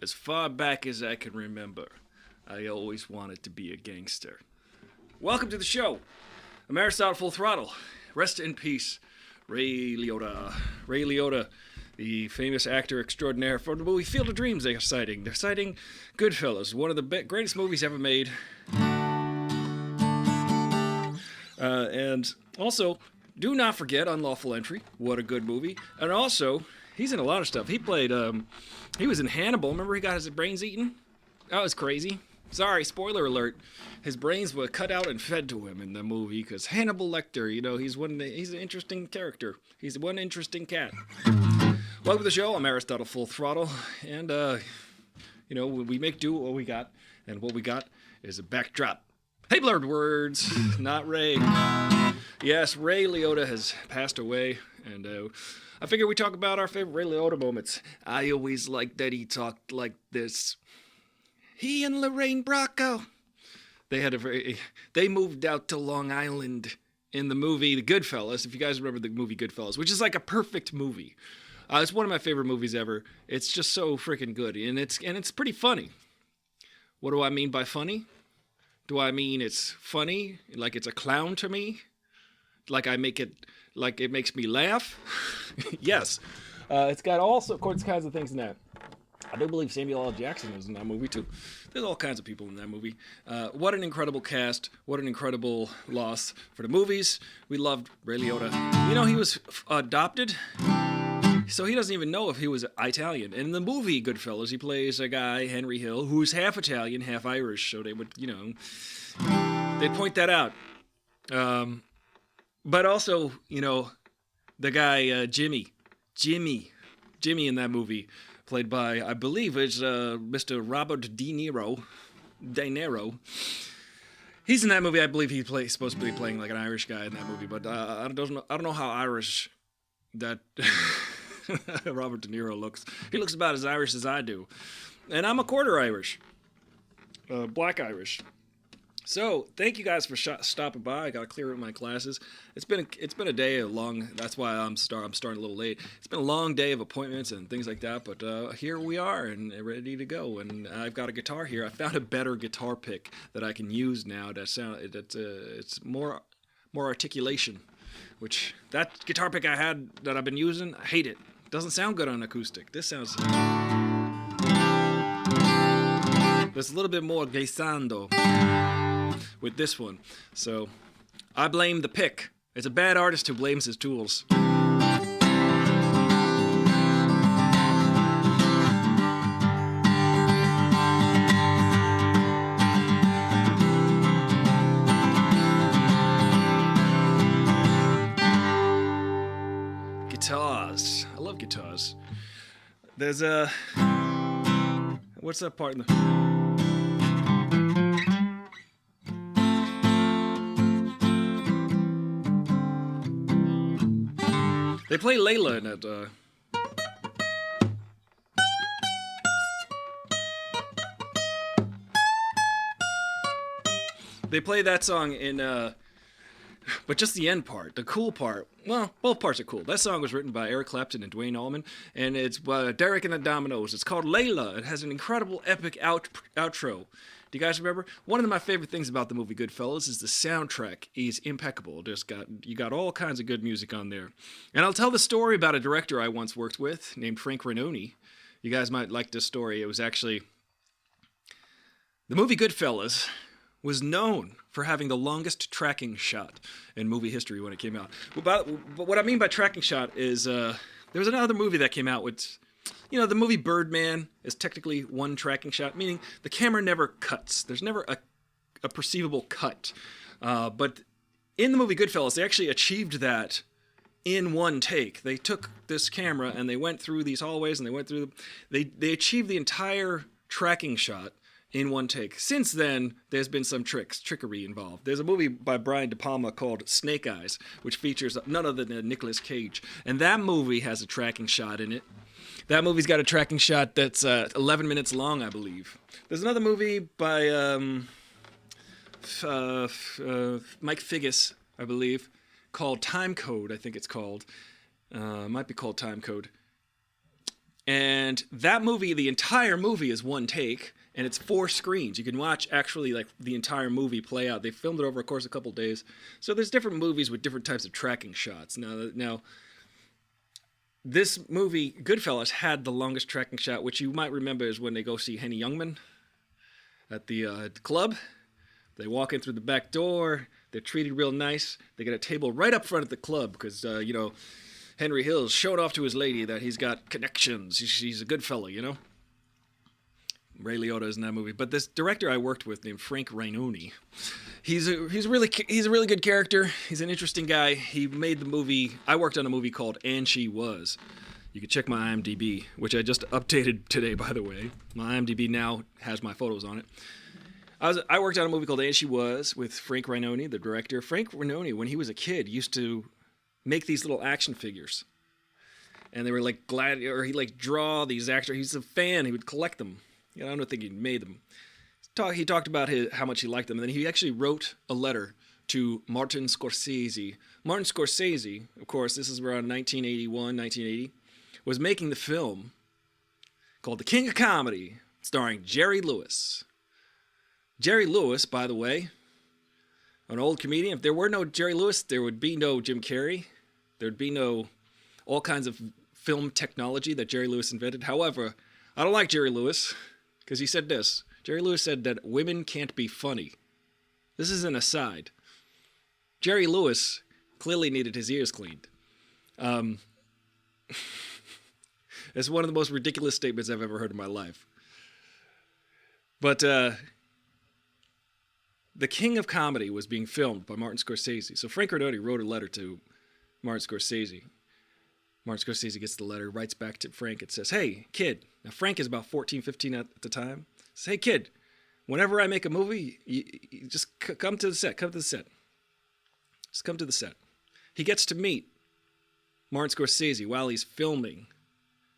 As far back as I can remember, I always wanted to be a gangster. Welcome to the show. I'm Aristotle Full Throttle. Rest in peace, Ray Liotta. Ray Liotta, the famous actor extraordinaire from the movie Field of Dreams they're citing. They're citing Goodfellas, one of the greatest movies ever made. And also, do not forget Unlawful Entry. What a good movie. And also, he's in a lot of stuff. He played, he was in Hannibal. Remember he got his brains eaten? That was crazy. Sorry, spoiler alert. His brains were cut out and fed to him in the movie because Hannibal Lecter, you know, he's an interesting character. He's one interesting cat. Welcome to the show. I'm Aristotle Full Throttle. And, you know, we make do with what we got. And what we got is a backdrop. Hey, blurred words. Not Ray. Yes, Ray Liotta has passed away. And, I figure we talk about our favorite Ray Liotta moments. I always liked that he talked like this. He and Lorraine Bracco. They moved out to Long Island in the movie The Goodfellas, if you guys remember the movie Goodfellas, which is like a perfect movie. It's one of my favorite movies ever. It's just so freaking good, and it's pretty funny. What do I mean by funny? Do I mean it's funny, like it's a clown to me? Like it makes me laugh? Yes. It's got all sorts of things in that. I do believe Samuel L. Jackson was in that movie, too. There's all kinds of people in that movie. What an incredible cast. What an incredible loss for the movies. We loved Ray Liotta. You know, he was adopted, so he doesn't even know if he was Italian. In the movie Goodfellas, he plays a guy, Henry Hill, who's half Italian, half Irish, so they would, you know, they'd point that out. But also, you know, the guy, Jimmy in that movie, played by, I believe, is Mr. Robert De Niro. He's in that movie. I believe he's supposed to be playing like an Irish guy in that movie, but I don't know how Irish that Robert De Niro looks. He looks about as Irish as I do, and I'm a quarter Irish, black Irish. So, thank you guys for stopping by. I got to clear up my classes. It's been a day long. That's why I'm starting a little late. It's been a long day of appointments and things like that. But here we are and ready to go. And I've got a guitar here. I found a better guitar pick that I can use now. It's more articulation. Which that guitar pick I had that I've been using, I hate it. It doesn't sound good on acoustic. This sounds. There's a little bit more glissando with this one. So, I blame the pick. It's a bad artist who blames his tools. Guitars. I love guitars. There's a... What's that part in the... They play Layla in it. They play that song in, but just the end part, the cool part. Well, both parts are cool. That song was written by Eric Clapton and Dwayne Allman, and it's Derek and the Dominoes. It's called Layla. It has an incredible, epic outro. Do you guys remember? One of my favorite things about the movie Goodfellas is the soundtrack is impeccable. You got all kinds of good music on there. And I'll tell the story about a director I once worked with named Frank Renoni. You guys might like this story. It was actually... The movie Goodfellas was known for having the longest tracking shot in movie history when it came out. But what I mean by tracking shot is there was another movie that came out with... You know, the movie Birdman is technically one tracking shot, meaning the camera never cuts. There's never a perceivable cut. But in the movie Goodfellas, they actually achieved that in one take. They took this camera and they went through these hallways and they achieved the entire tracking shot in one take. Since then, there's been some trickery involved. There's a movie by Brian De Palma called Snake Eyes, which features none other than Nicolas Cage. And that movie has a tracking shot in it. That movie's got a tracking shot that's 11 minutes long, I believe. There's another movie by Mike Figgis, I believe, called Time Code, I think it's called. It might be called Time Code. And that movie, the entire movie is one take, and it's 4 screens. You can watch actually like the entire movie play out. They filmed it over a course of a couple of days. So there's different movies with different types of tracking shots. Now this movie, Goodfellas, had the longest tracking shot, which you might remember is when they go see Henny Youngman at the club. They walk in through the back door. They're treated real nice. They get a table right up front of the club because, Henry Hill's showed off to his lady that he's got connections. He's a good fellow, Ray Liotta is in that movie. But this director I worked with named Frank Rainoni, he's a really good character. He's an interesting guy. He made the movie. I worked on a movie called And She Was. You can check my IMDb, which I just updated today, by the way. My IMDb now has my photos on it. I worked on a movie called And She Was with Frank Rainoni, the director. Frank Rainoni, when he was a kid, used to make these little action figures. And they were like or he like draw these actors. He's a fan. He would collect them. I don't think he made them. He talked about how much he liked them. And then he actually wrote a letter to Martin Scorsese. Martin Scorsese, of course, this is around 1981, 1980, was making the film called The King of Comedy, starring Jerry Lewis. Jerry Lewis, by the way, an old comedian. If there were no Jerry Lewis, there would be no Jim Carrey. There'd be no all kinds of film technology that Jerry Lewis invented. However, I don't like Jerry Lewis because he said this. Jerry Lewis said that women can't be funny. This is an aside. Jerry Lewis clearly needed his ears cleaned. It's one of the most ridiculous statements I've ever heard in my life. But The King of Comedy was being filmed by Martin Scorsese. So Frank Rainoni wrote a letter to Martin Scorsese. Martin Scorsese gets the letter, writes back to Frank. It says, hey, kid. Now, Frank is about 14, 15 at the time. Says, hey, kid, whenever I make a movie, you just come to the set. Come to the set. Just come to the set. He gets to meet Martin Scorsese while he's filming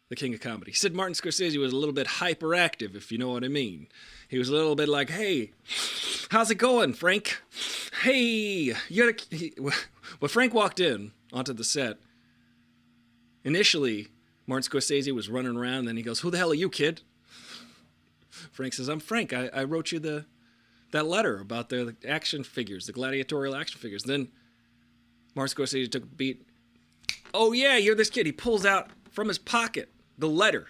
The King of Comedy. He said Martin Scorsese was a little bit hyperactive, if you know what I mean. He was a little bit like, hey, how's it going, Frank? Hey, when Frank walked in onto the set, initially, Martin Scorsese was running around, and then he goes, who the hell are you, kid? Frank says, I'm Frank. I wrote you that letter about the action figures, the gladiatorial action figures. Then Martin Scorsese took a beat. Oh, yeah, you're this kid. He pulls out from his pocket the letter.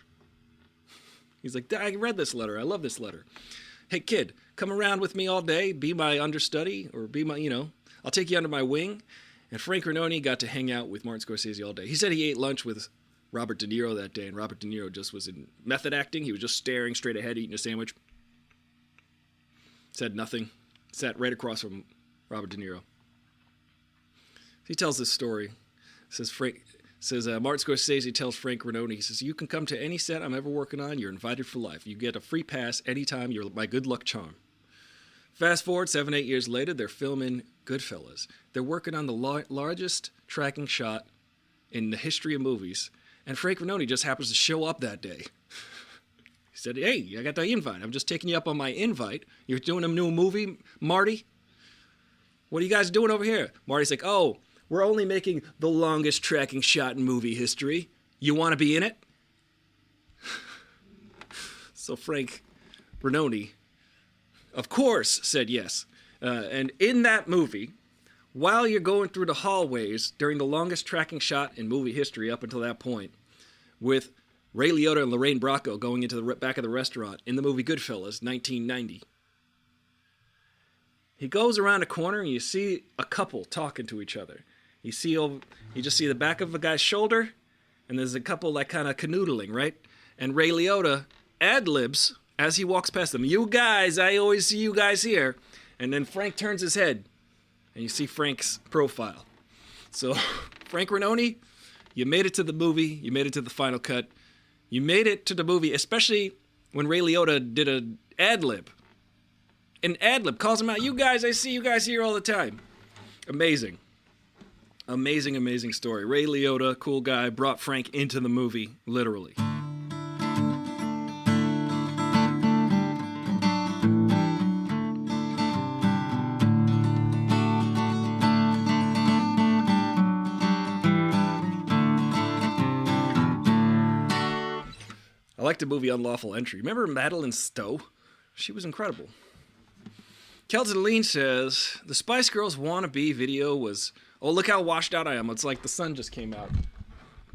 He's like, I read this letter. I love this letter. Hey, kid, come around with me all day. Be my understudy or be my, I'll take you under my wing. And Frank Rainoni got to hang out with Martin Scorsese all day. He said he ate lunch with Robert De Niro that day, and Robert De Niro just was in method acting. He was just staring straight ahead, eating a sandwich. Said nothing. Sat right across from Robert De Niro. He tells this story. Martin Scorsese tells Frank Rainoni, he says, you can come to any set I'm ever working on. You're invited for life. You get a free pass anytime. You're my good luck charm. Fast forward 7-8 years later, they're filming Goodfellas. They're working on the largest tracking shot in the history of movies. And Frank Rainoni just happens to show up that day. He said, hey, I got the invite. I'm just taking you up on my invite. You're doing a new movie, Marty? What are you guys doing over here? Marty's like, oh, we're only making the longest tracking shot in movie history. You want to be in it? So Frank Rainoni, of course, said yes. And in that movie, while you're going through the hallways during the longest tracking shot in movie history up until that point, with Ray Liotta and Lorraine Bracco going into the back of the restaurant in the movie Goodfellas, 1990, he goes around a corner and you see a couple talking to each other. You just see the back of a guy's shoulder, and there's a couple like kind of canoodling, right? And Ray Liotta ad-libs as he walks past them. You guys, I always see you guys here. And then Frank turns his head, and you see Frank's profile. So, Frank Rainoni, you made it to the movie. You made it to the final cut. You made it to the movie, especially when Ray Liotta did an ad-lib. An ad-lib calls him out. You guys, I see you guys here all the time. Amazing. Amazing, amazing story. Ray Liotta, cool guy, brought Frank into the movie, literally. like the movie Unlawful Entry. Remember Madeline Stowe? She was incredible. Kelton says, the Spice Girls wannabe video was, oh, look how washed out I am. It's like the sun just came out.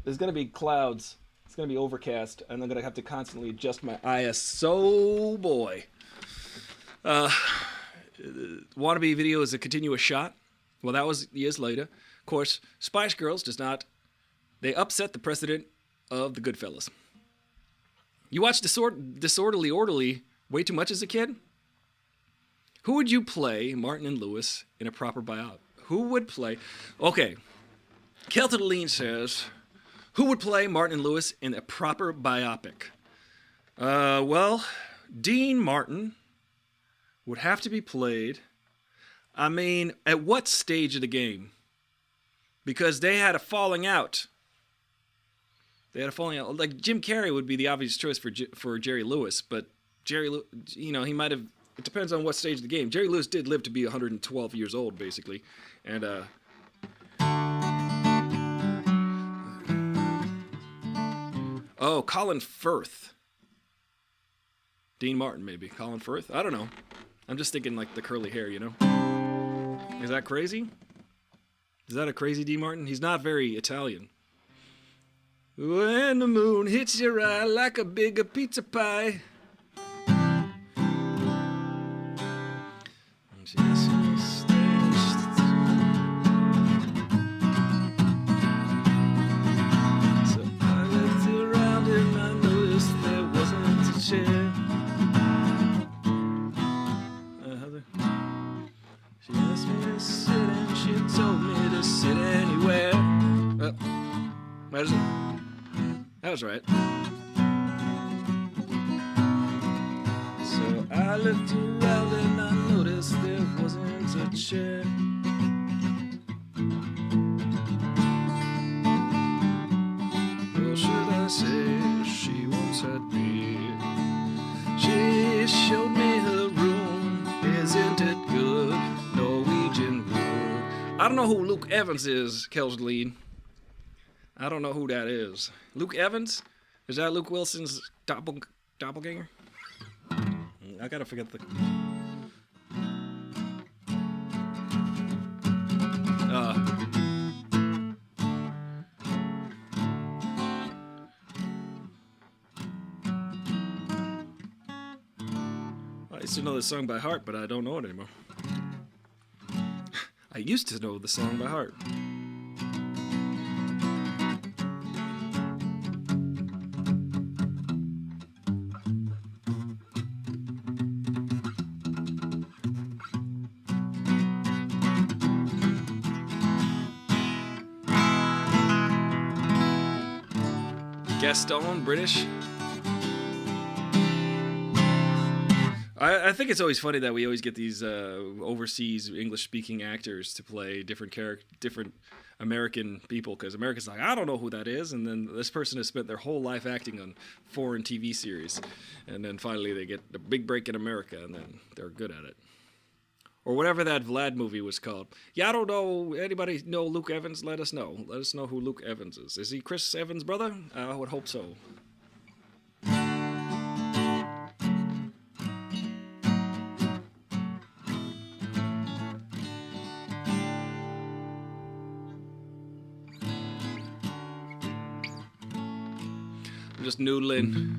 There's going to be clouds. It's going to be overcast, and I'm going to have to constantly adjust my ISO, boy. Wannabe video is a continuous shot. Well, that was years later. Of course, Spice Girls does not. They upset the precedent of the Goodfellas. You watched Disorderly Orderly way too much as a kid? Who would you play, Martin and Lewis, in a proper biopic? Who would play... Okay. Kelton says, who would play Martin and Lewis in a proper biopic? Well, Dean Martin would have to be played... I mean, at what stage of the game? Because they had a falling out. Like, Jim Carrey would be the obvious choice for Jerry Lewis, but Jerry, he might have... It depends on what stage of the game. Jerry Lewis did live to be 112 years old, basically. And, oh, Colin Firth. Dean Martin, maybe. Colin Firth? I don't know. I'm just thinking, like, the curly hair, Is that crazy? Is that a crazy Dean Martin? He's not very Italian. When the moon hits your eye like a big pizza pie. That was right. So I looked around and I noticed there wasn't a chair. Well, should I say she once had me? She showed me her room. Isn't it good? Norwegian wood. I don't know who Luke Evans is, Kelsley. I don't know who that is. Luke Evans? Is that Luke Wilson's doppelganger? I gotta forget the... I used to know this song by heart, but I don't know it anymore. I used to know the song by heart. Gaston, British. I think it's always funny that we always get these overseas English-speaking actors to play different American people, because America's like, I don't know who that is, and then this person has spent their whole life acting on foreign TV series, and then finally they get the big break in America, and then they're good at it. Or whatever that Vlad movie was called. Yeah, I don't know. Anybody know Luke Evans? Let us know. Let us know who Luke Evans is. Is he Chris Evans' brother? I would hope so. I'm just noodling.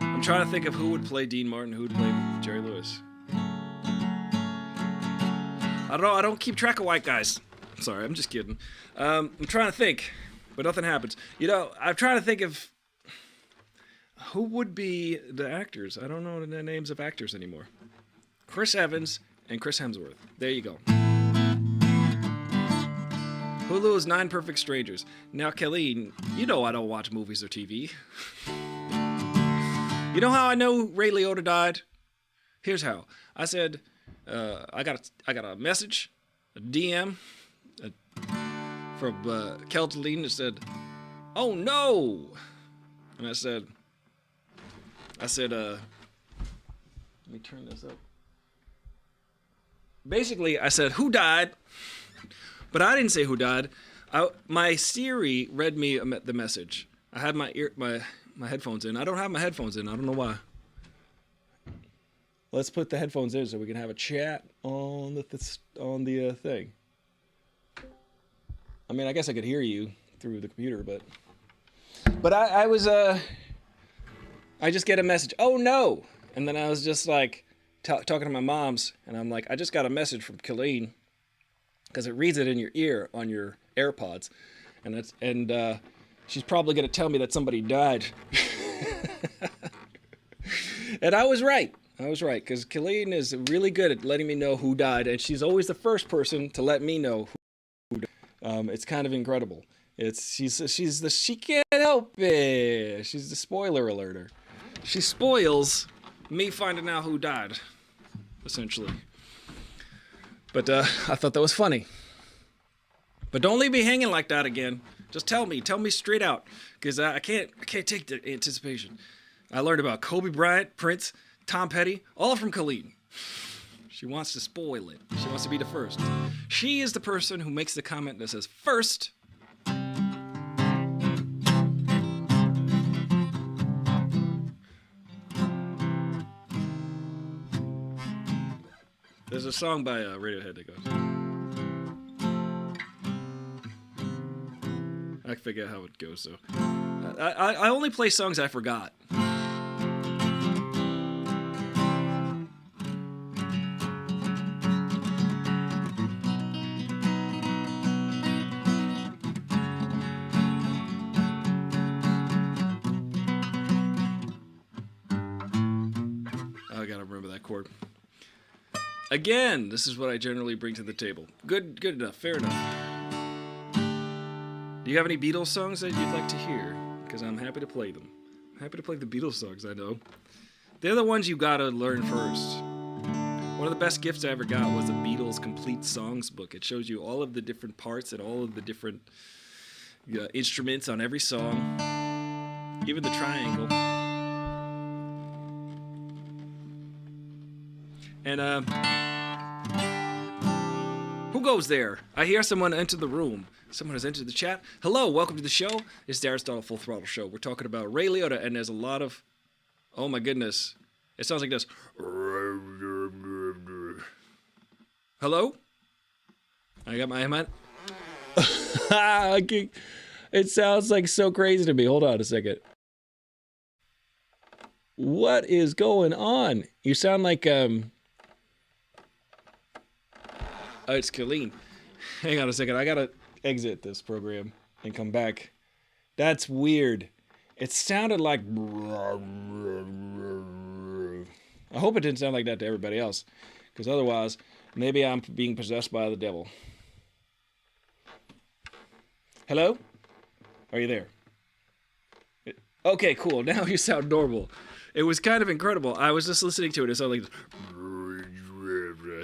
I'm trying to think of who would play Dean Martin, who would play Jerry Lewis. I don't know. I don't keep track of white guys. Sorry, I'm just kidding. I'm trying to think, but nothing happens. I'm trying to think of who would be the actors. I don't know the names of actors anymore. Chris Evans and Chris Hemsworth. There you go. Hulu's 9 Perfect Strangers. Now, Kelly, you know I don't watch movies or TV. You know how I know Ray Liotta died? Here's how. I said, I got a message, a DM from Kelton that said, "Oh no!" And I said, let me turn this up. Basically, I said, "Who died?" But I didn't say who died. My Siri read me the message. I had my headphones in. I don't have my headphones in. I don't know why. Let's put the headphones in so we can have a chat on the thing. I mean, I guess I could hear you through the computer, but I just get a message. Oh no! And then I was just like talking to my mom's, and I'm like, I just got a message from Colleen, because it reads it in your ear on your AirPods, and she's probably gonna tell me that somebody died. And I was right. Because Colleen is really good at letting me know who died, and she's always the first person to let me know who died. It's kind of incredible. She can't help it. She's the spoiler alerter. She spoils me finding out who died, essentially. But I thought that was funny. But don't leave me hanging like that again. Just tell me straight out, because I can't take the anticipation. I learned about Kobe Bryant, Prince, Tom Petty, all from Colleen. She wants to spoil it. She wants to be the first. She is the person who makes the comment that says first. There's a song by Radiohead that goes. I forget how it goes, so. I only play songs I forgot. I gotta remember that chord. Again, this is what I generally bring to the table. Good enough, fair enough. Do you have any Beatles songs that you'd like to hear? Because I'm happy to play them. I'm happy to play the Beatles songs, I know. They're the ones you gotta learn first. One of the best gifts I ever got was the Beatles Complete Songs book. It shows you all of the different parts and all of the different instruments on every song. Even the triangle. And, who goes there? I hear someone enter the room. Someone has entered the chat. Hello, welcome to the show. It's the Aristotle Full Throttle Show. We're talking about Ray Liotta, and there's a lot of... Oh my goodness. It sounds like this. Hello? I got my... It sounds like so crazy to me. Hold on a second. What is going on? You sound like... Oh, it's Colleen. Hang on a second. I gotta exit this program and come back. That's weird. It sounded like... I hope it didn't sound like that to everybody else, because otherwise, maybe I'm being possessed by the devil. Hello? Are you there? Okay, cool. Now you sound normal. It was kind of incredible. I was just listening to it. It sounded like...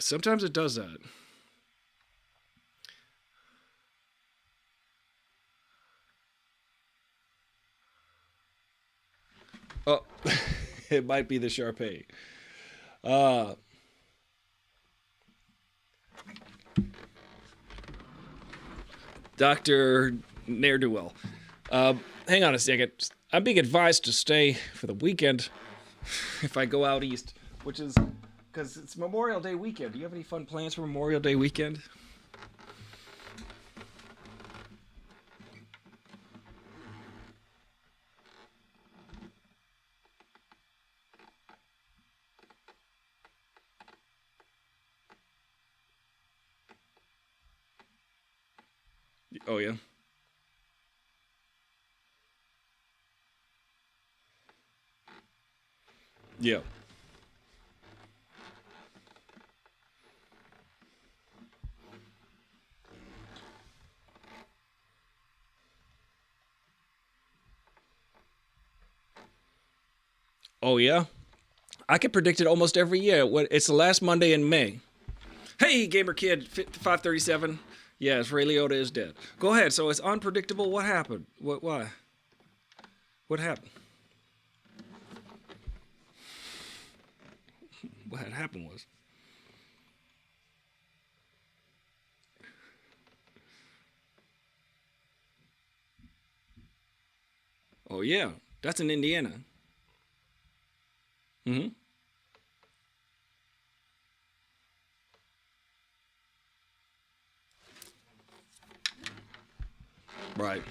Sometimes it does that. Oh, it might be the Sharpay. Dr. Ne'er-do-well. Hang on a second. I'm being advised to stay for the weekend if I go out east, which is because it's Memorial Day weekend. Do you have any fun plans for Memorial Day weekend? Oh, yeah? Yeah. Oh, yeah? I can predict it almost every year. It's the last Monday in May. Hey, Gamer Kid 537. Yes, Ray Liotta is dead. Go ahead. So it's unpredictable. What happened? Why? What happened? What had happened was... Oh yeah, that's in Indiana. Hmm. Right.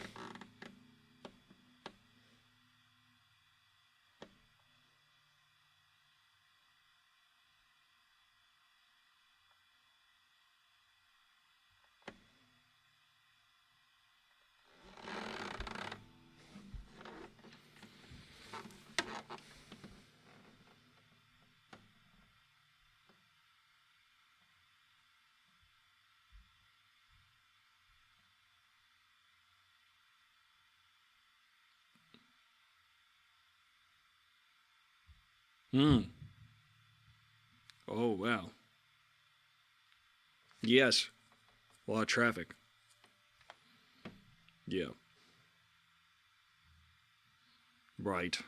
Hmm. Oh wow. Yes. A lot of traffic. Yeah. Right.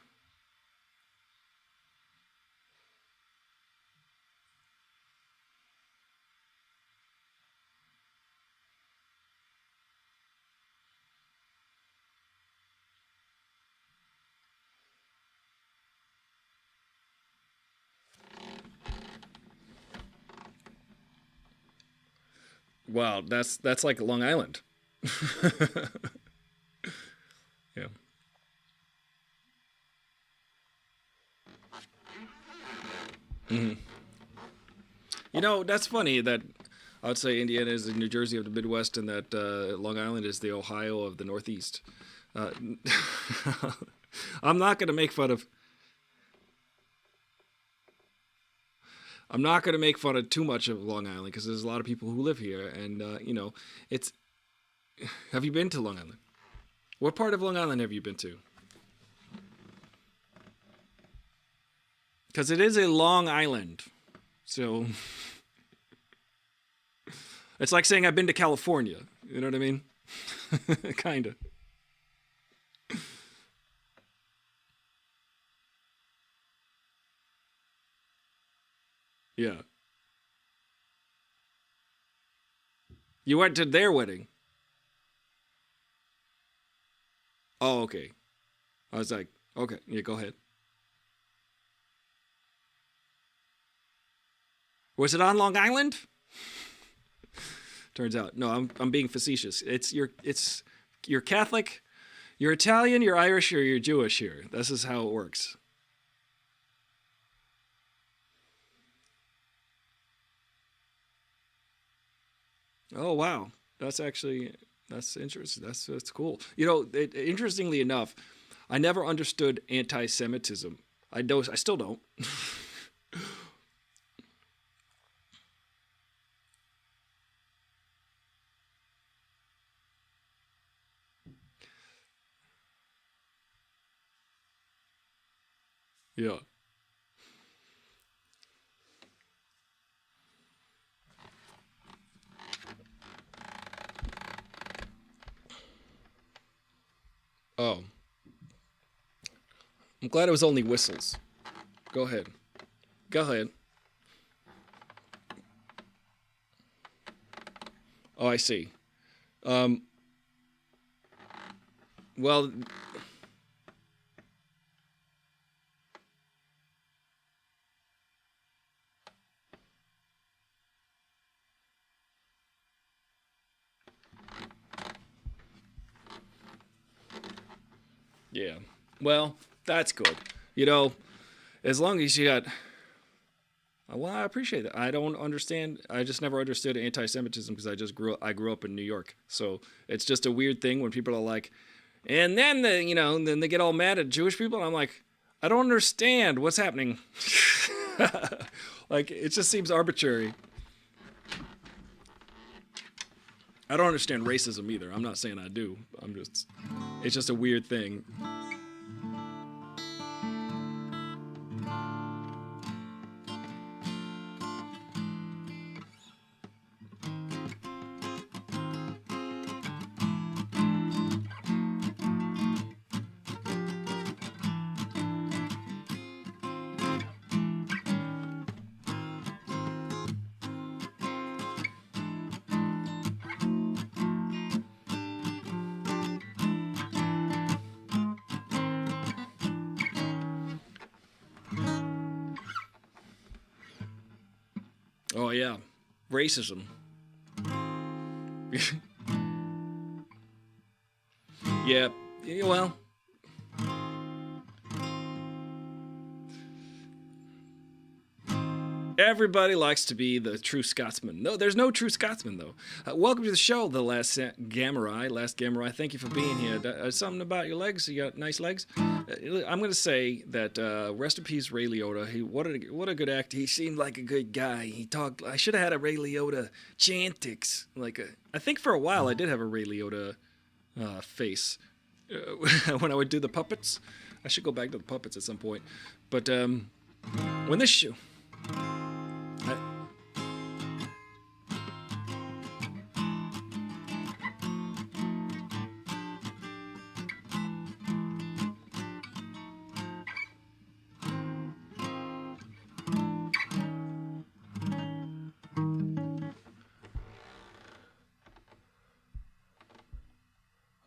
Wow. That's like Long Island. Yeah. Hmm. You know, that's funny that I would say Indiana is the New Jersey of the Midwest, and that Long Island is the Ohio of the Northeast. Uh, I'm not going to make fun of. I'm not going to make fun of too much of Long Island because there's a lot of people who live here, and it's. Have you been to Long Island? What part of Long Island have you been to? Because it is a Long Island, so it's like saying I've been to California. You know what I mean? Kinda. Yeah. You went to their wedding. Oh, okay. I was like, okay, yeah, go ahead. Was it on Long Island? Turns out, no. I'm being facetious. You're Catholic, you're Italian, you're Irish, or you're Jewish here. This is how it works. Oh wow, that's interesting. That's cool. You know, interestingly enough, I never understood anti-Semitism. I still don't. Yeah. Oh, I'm glad it was only whistles. Go ahead. Go ahead. Oh, I see. Um, well, yeah. Well, that's good. You know, as long as you got. Well, I appreciate that. I don't understand. I just never understood anti-Semitism because I grew up in New York. So it's just a weird thing when people are like, and then then they get all mad at Jewish people. And I'm like, I don't understand what's happening. Like it just seems arbitrary. I don't understand racism either. I'm not saying I do. It's just a weird thing. Oh yeah, racism. Yeah, well, everybody likes to be the true Scotsman. No, there's no true Scotsman, though. Welcome to the show, the Last Gamurai. Thank you for being here. Something about your legs? You got nice legs? I'm going to say that rest in peace, Ray Liotta. What a good actor. He seemed like a good guy. He talked. I should have had a Ray Liotta chantix. I think for a while I did have a Ray Liotta face when I would do the puppets. I should go back to the puppets at some point. But when this show.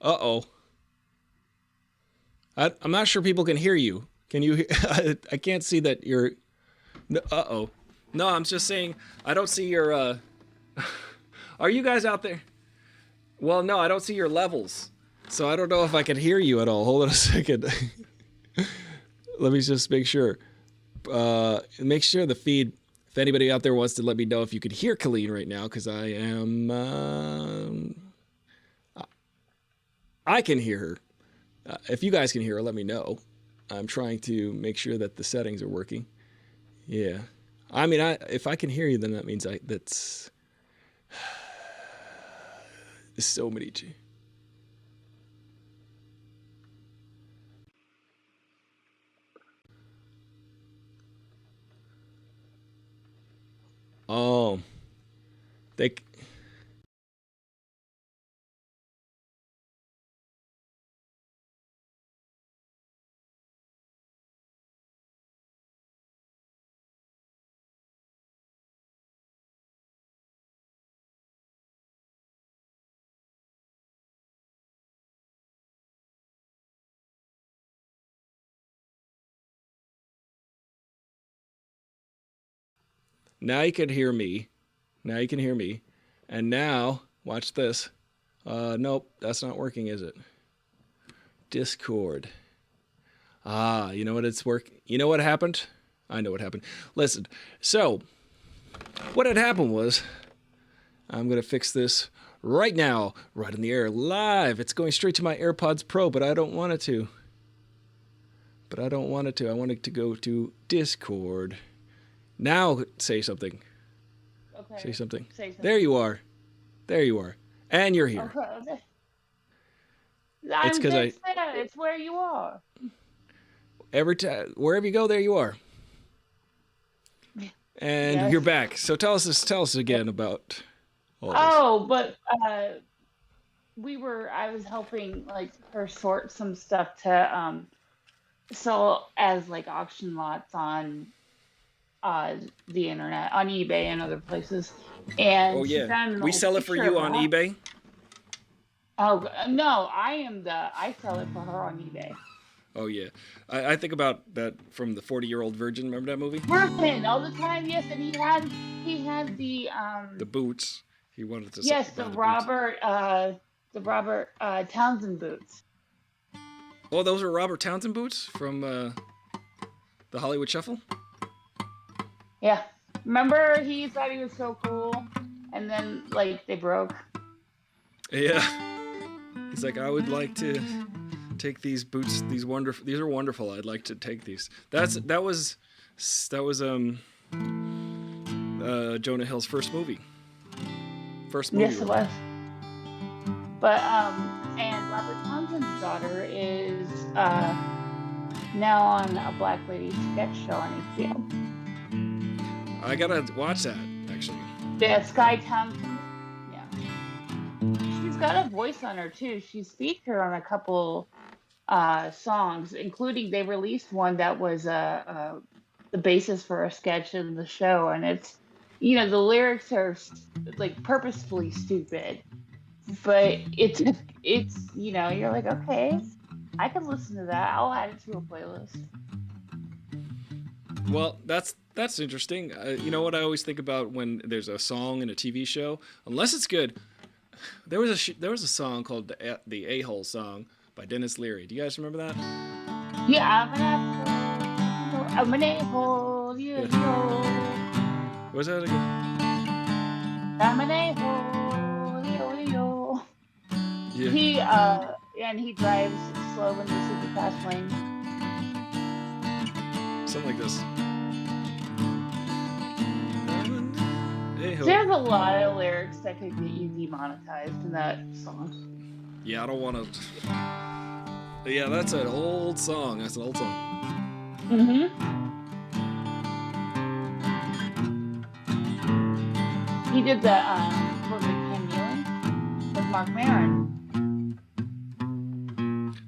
Uh-oh. I'm not sure people can hear you. Can you hear? I can't see that you're... No, uh-oh. No, I'm just saying, I don't see your... Are you guys out there? Well, no, I don't see your levels. So I don't know if I can hear you at all. Hold on a second. Let me just make sure. Make sure the feed... If anybody out there wants to let me know if you can hear Colleen right now, because I am... I can hear her. If you guys can hear her, let me know. I'm trying to make sure that the settings are working. Yeah. I mean, if I can hear you, then that means that's so many. Oh. They... Now you can hear me. Now you can hear me. And now, watch this. Nope, that's not working, is it? Discord. You know what it's working? You know what happened? I know what happened. Listen, so what had happened was, I'm going to fix this right now, right in the air, live. It's going straight to my AirPods Pro, but I don't want it to. I want it to go to Discord. Now say something. Okay. Say something. Say something. There you are. There you are. And you're here. Okay. It's because it's where you are. Every time, wherever you go, there you are. And Yes. you're back. So tell us again about all this. Oh, but I was helping her sort some stuff to sell as auction lots on the internet, on eBay and other places. And Oh she yeah, found an we old sell it for picture you of on that. eBay. Oh no, I sell it for her on eBay. Oh yeah, I think about that from the 40-Year-Old Virgin. Remember that movie? Virgin all the time, yes, and he had the boots. He wanted to. Yes, buy the Robert Townsend boots. Oh, those are Robert Townsend boots from the Hollywood Shuffle. Yeah, remember he thought he was so cool, and then they broke. Yeah, he's like, I would like to take these boots. These are wonderful. I'd like to take these. That was Jonah Hill's first movie. Yes, it was. But and Robert Townsend's daughter is now on a Black Lady sketch show on HBO. I gotta watch that actually. Yeah, Sky Townsend. Yeah, she's got a voice on her too. She's featured on a couple songs, including they released one that was the basis for a sketch in the show, and it's the lyrics are purposefully stupid, but it's you're like, okay, I can listen to that. I'll add it to a playlist. Well, that's That's interesting. You know what I always think about when there's a song in a TV show, unless it's good. There was a song called the A-Hole Song by Dennis Leary. Do you guys remember that? Yeah, I'm an a-hole, you know. Was that again? I'm an a-hole, yo. Yeah. And he drives slow in the super fast lane. Something like this. A-hole. There's a lot of lyrics that could get you demonetized in that song. Yeah, I don't want to. Yeah, that's an old song. That's an old song. He did the was it Cam Neely with Mark Maron.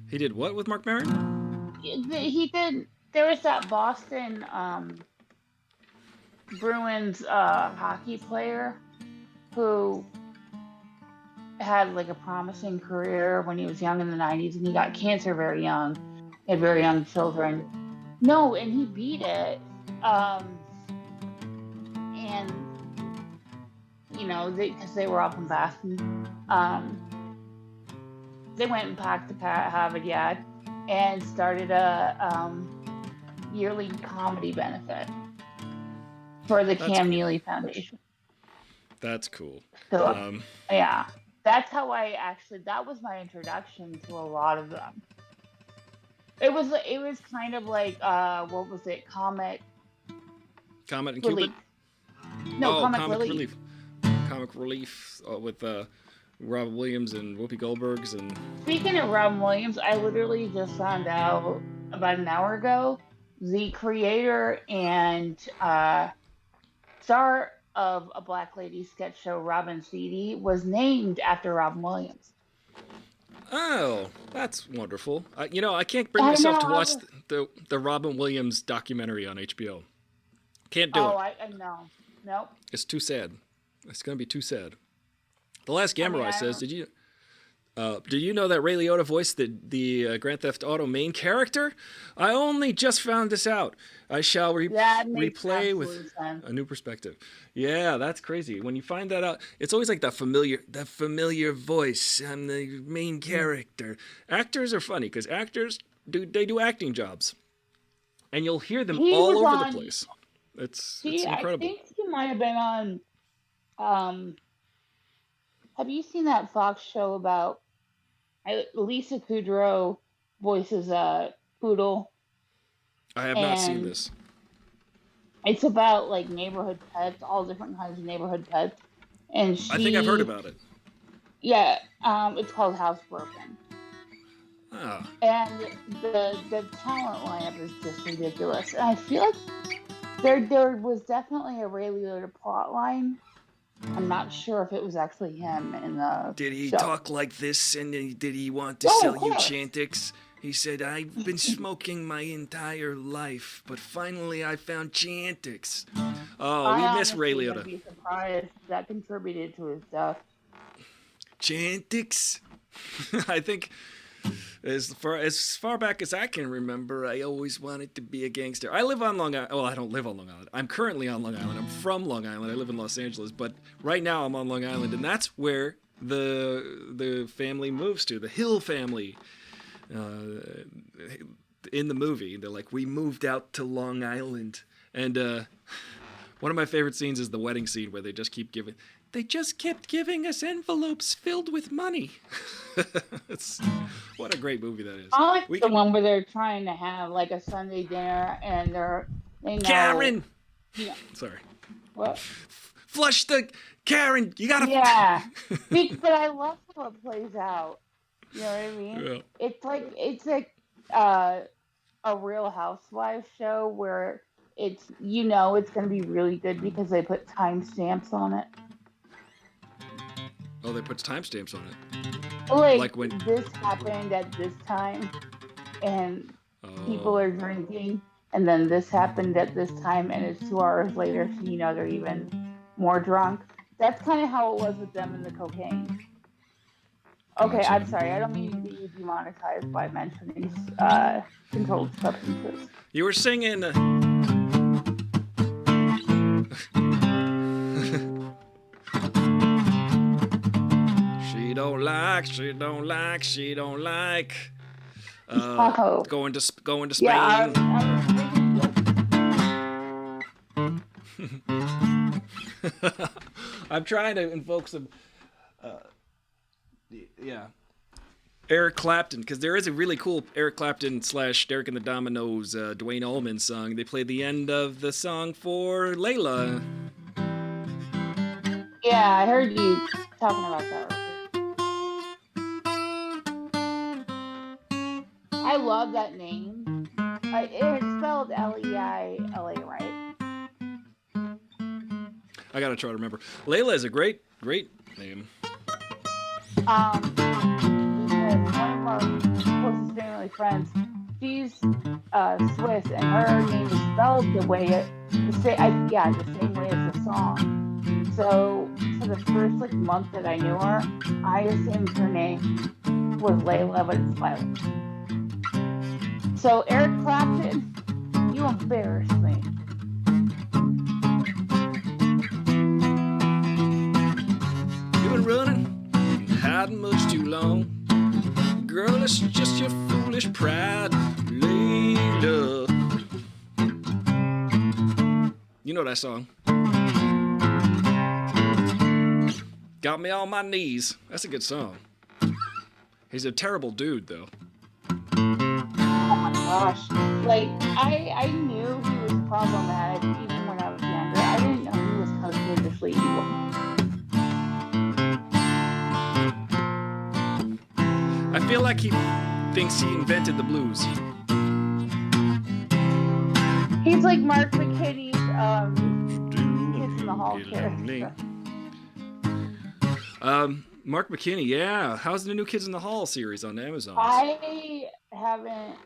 He did what with Mark Maron? He did. There was that Boston Bruins hockey player who had like a promising career when he was young in the 90s, and he got cancer very young. He had very young children. No, and he beat it. And you know, because they were up in Boston, they went and packed the Harvard Yard and started a yearly comedy benefit for the Cam Neely Foundation. That's cool. So, yeah, that's how that was my introduction to a lot of them. It was kind of like, what was it? Comic and Relief. Cupid? No, Comic Relief. Comic Relief with Robin Williams and Whoopi Goldberg's. And Speaking of Robin Williams, I literally just found out about an hour ago the creator and star of a Black Lady sketch show, Robin Thede, was named after Robin Williams. Oh, that's wonderful. You know, I can't bring myself to watch the Robin Williams documentary on HBO. Can't do it. I know. Nope. It's too sad. It's going to be too sad. The Last Samurai says, did you know that Ray Liotta voiced the Grand Theft Auto main character? I only just found this out. I shall replay with sense. A new perspective. Yeah, that's crazy. When you find that out, it's always like that familiar voice. I'm the main character. Actors are funny because actors do acting jobs, and you'll hear them all over the place. It's incredible. I think he might have been on. Have you seen that Fox show about Lisa Kudrow voices Poodle? I have not seen this. It's about like neighborhood pets, all different kinds of neighborhood pets. And I think I've heard about it. Yeah, it's called Housebroken. Ah. And the talent lineup is just ridiculous. And I feel like there was definitely a Ray Liotta plot line. I'm not sure if it was actually him in the Did he show. talk like this, and did he want to sell you Chantix? He said, I've been smoking my entire life, but finally I found Chantix. Oh, we miss Ray Liotta. I'd be surprised if that contributed to his death. Chantix? I think as far back as I can remember, I always wanted to be a gangster. I live on Long Island. Well, I don't live on Long Island. I'm currently on Long Island. I'm from Long Island. I live in Los Angeles, but right now I'm on Long Island, and that's where the family moves to, the Hill family. In the movie, they're like, we moved out to Long Island, and one of my favorite scenes is the wedding scene where they just kept giving us envelopes filled with money. What a great movie that is. I like the one where they're trying to have like a Sunday dinner and they know. Karen. Yeah. Sorry. What? Flush the Karen. You gotta. Yeah. But I love how it plays out. You know what I mean? Yeah. It's like a Real Housewives show where it's it's going to be really good because they put timestamps on it. Oh, they put timestamps on it. Like when this happened at this time, and people are drinking, and then this happened at this time, and it's 2 hours later, so they're even more drunk. That's kind of how it was with them and the cocaine. Okay, Gotcha. I'm sorry. I don't mean to get you demonetized by mentioning controlled substances. You were singing. She don't like. Oh, Going to yeah. Spain. I'm trying to invoke some, yeah, Eric Clapton, because there is a really cool Eric Clapton / Derek and the Dominoes Dwayne Allman song. They played the end of the song for Layla. Yeah, I heard you talking about that earlier. I love that name. It's spelled Leila, right? I gotta try to remember. Layla is a great name. Because one of our closest family friends, she's Swiss, and her name is spelled the same way as the song. So for the first month that I knew her, I assumed her name was Layla, but it's Lila. So Eric Clapton, you embarrass me. You've been running, hiding much too long. Girl, it's just your foolish pride, Layla. You know that song. Got me on my knees. That's a good song. He's a terrible dude, though. Oh my gosh. I knew he was problematic even when I was younger. I didn't know he was cartoonishly evil. I feel like he thinks he invented the blues. He's like Mark McKinney's Kids in the Hall character. Mark McKinney, yeah. How's the new Kids in the Hall series on Amazon? I haven't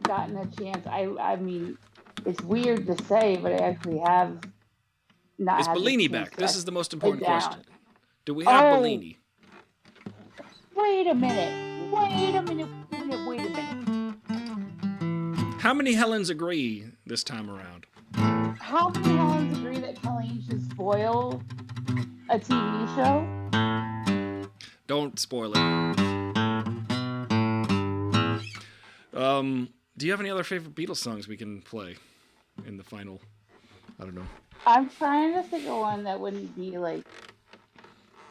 gotten a chance. I mean, it's weird to say, but I actually have not. Is had Bellini the chance back? This to is the most important down. question. Do we have Oh. Bellini? Wait a minute. How many Helens agree this time around? How many Helens agree that Colleen should spoil a TV show? Don't spoil it. Do you have any other favorite Beatles songs we can play in the final? I don't know. I'm trying to think of one that wouldn't be too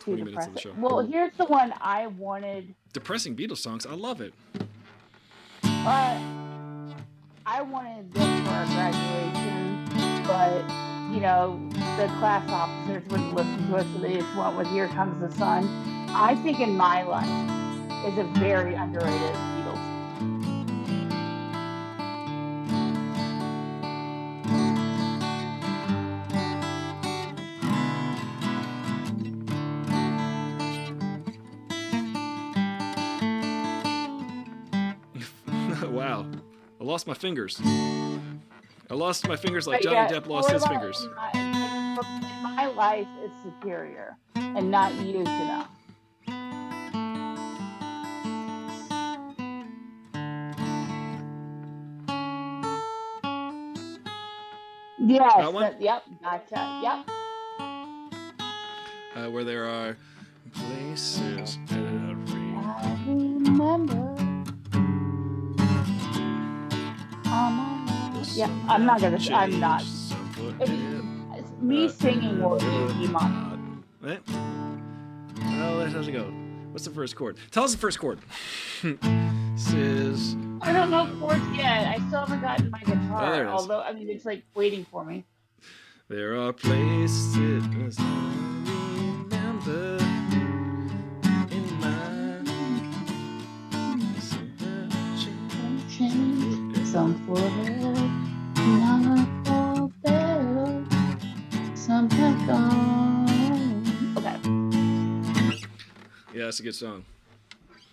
20 minutes of the show. depressing. Well, here's the one I wanted. Depressing Beatles songs. I love it. I wanted this for our graduation, but the class officers wouldn't listen to us, so they just went with "Here Comes the Sun." I think "In My Life" is a very underrated Beatles. Wow. I lost my fingers. I lost my fingers like Johnny Depp lost his fingers. In My Life is superior and not used enough. Yes. That one? Yep. Gotcha. Yep. Where there are places every. I remember. Yeah, I'm not. Me singing will be demonic. What? Oh, that doesn't go. What's the first chord? Tell us the first chord. Says. I don't know chords yet. I still haven't gotten my guitar. Oh, there it is. Although, it's waiting for me. There are places I remember in my. Some for better, not for better. Some have gone. Okay. Yeah, that's a good song.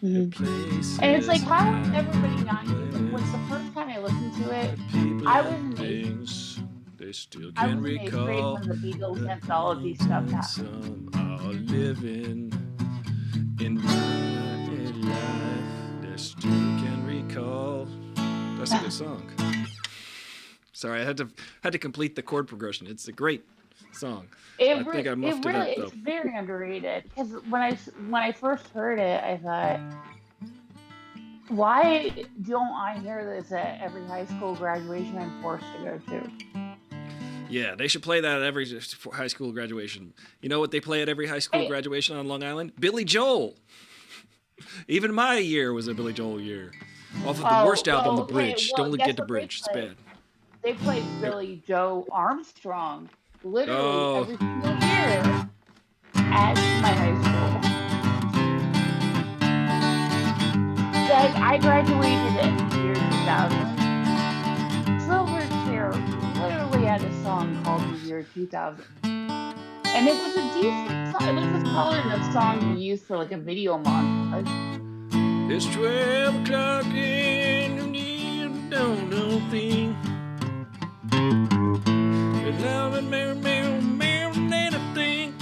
Mm-hmm. And it's how is everybody not using? When the first time I listened to it, I was amazed. They still can recall when the Beatles anthology stuff happened. Some are living in my life. They still can recall. That's a good song. Sorry, I had to complete the chord progression. It's a great song. I It think I it muffed it really up though. it's very underrated because when I first heard it, I thought, why don't I hear this at every high school graduation I'm forced to go to? Yeah, they should play that at every high school graduation. You know what they play at every high school Hey, graduation on Long Island? Billy Joel. Even my year was a Billy Joel year. Off of the oh worst album, well, The okay, Bridge. well, Don't guess get The what they Bridge. It's play? bad. They play Billy Joe Armstrong literally Oh, every single year at my high school. Like, I graduated in the year 2000. Silverchair literally had a song called The Year 2000. And it was a decent song. It was a solid enough song to use for like a video montage. it's 12 o'clock in the evening. Don't think. It's loud and merry anything.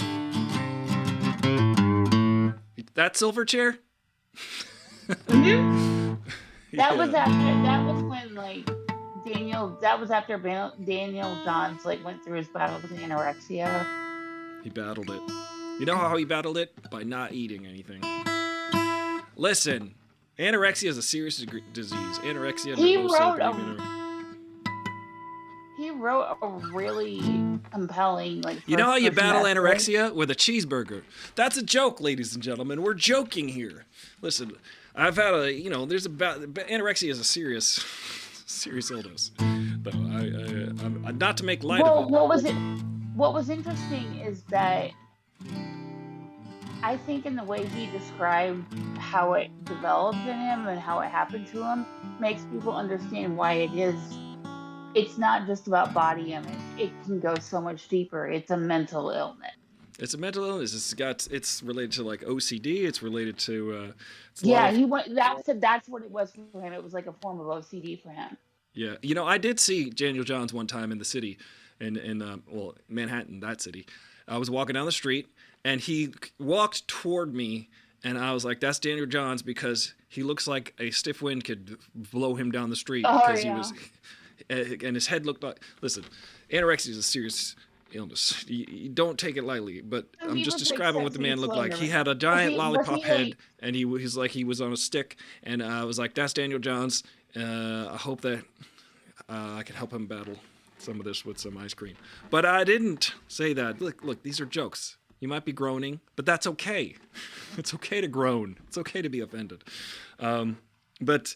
That Silverchair? Mhm. Yeah. That was when like that was after Daniel Johns like went through his battle with anorexia. He battled it. You know how he battled it? By not eating anything. Listen, anorexia is a serious disease. Anorexia He nervosa wrote a he wrote a really compelling like You know first how you person battle essay. anorexia? With a cheeseburger. That's a joke, ladies and gentlemen. We're joking here. Listen, I've had there's anorexia is a serious, serious illness. Though I'm not to make light of Well, it. what was interesting is that I think in the way he described how it developed in him and how it happened to him makes people understand why it's not just about body image. It can go so much deeper. It's a mental illness. It's a mental illness. It's related to like OCD. It's related to it's a lot Yeah, of he went that's what it was for him. It was like a form of OCD for him. yeah. I did see Daniel Johns one time in the city, in Manhattan, that city. I was walking down the street and he walked toward me, and I was like, "That's Daniel Johns," because he looks like a stiff wind could blow him down the street Oh because he yeah. was, and his head looked like. Listen, anorexia is a serious illness. You don't take it lightly, but So I'm he just was like describing what the man 6 feet looked like. slender. He had a giant Was lollipop he head, like and he was like he was on a stick, and I was like, "That's Daniel Johns." I hope that I can help him battle some of this with some ice cream. But I didn't say that. Look, these are jokes. You might be groaning, but that's okay. It's okay to groan. It's okay to be offended. But